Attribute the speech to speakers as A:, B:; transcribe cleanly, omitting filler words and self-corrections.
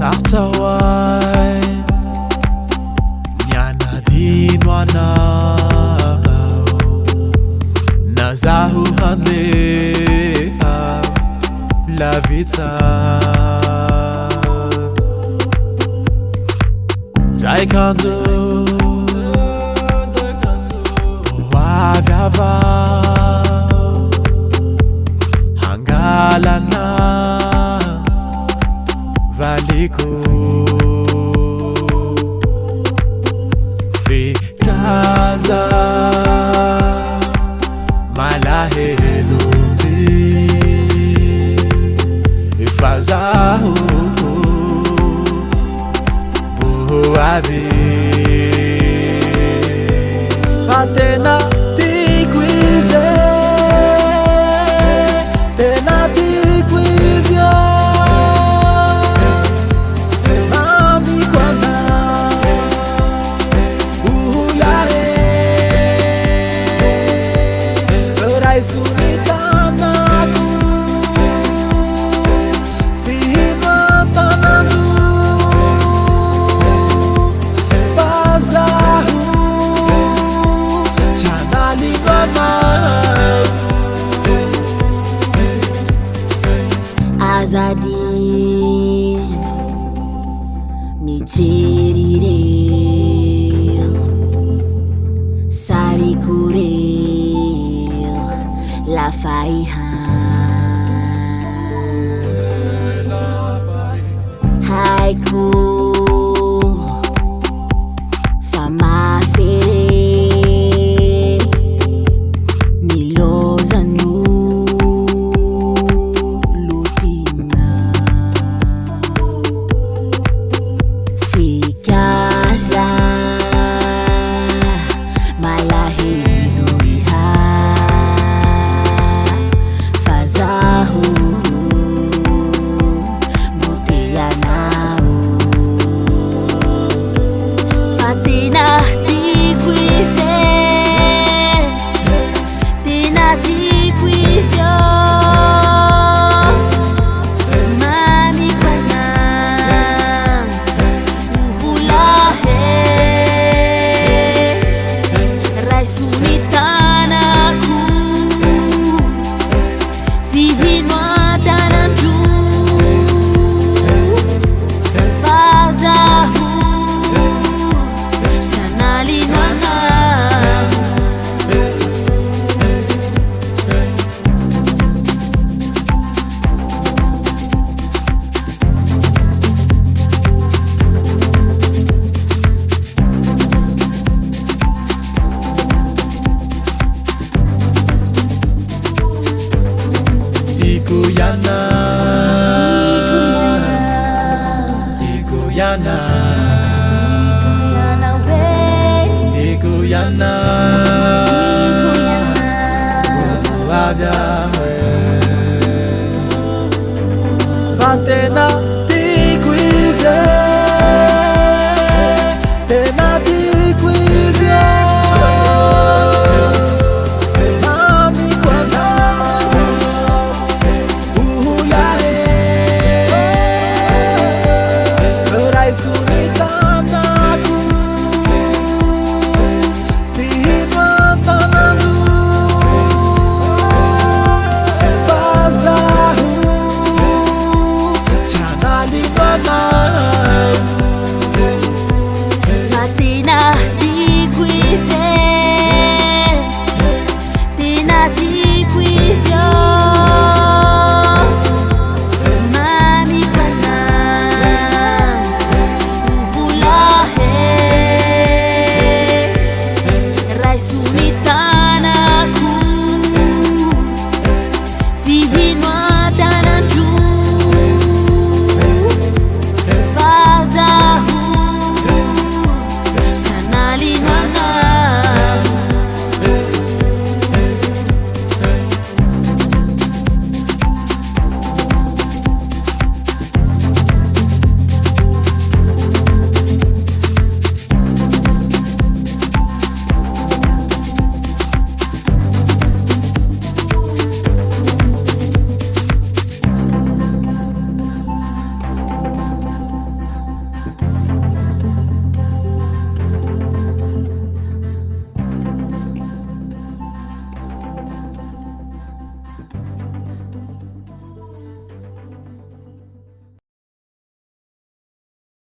A: Sartawai Nyana dinwana Nazahu haneha Lavitsa Taekwondo Wavyava Hangalana Valiko Fikaza Malahelunzi Ifazahu Buhavi Fatena Tikwize Tena Tikwizyo Mami Kwana Uhulae Raisunitana Fihima Tanadu Fazahu Chanali Bama
B: Azadi Mitirire Sarikure La Faiha Haiku Fama Fere Nilozanu Lutina Fikasa Malahinu iha Fazahu Mutiyanau Fatina Tikwize Tina Tikwizyo Mami Kwana Uhulahe Raisunitanaku Fihinwa Tananju Fazahu Chanali Nana
A: Tikuyana Tikuyana Tikuyana Wavyava Fatena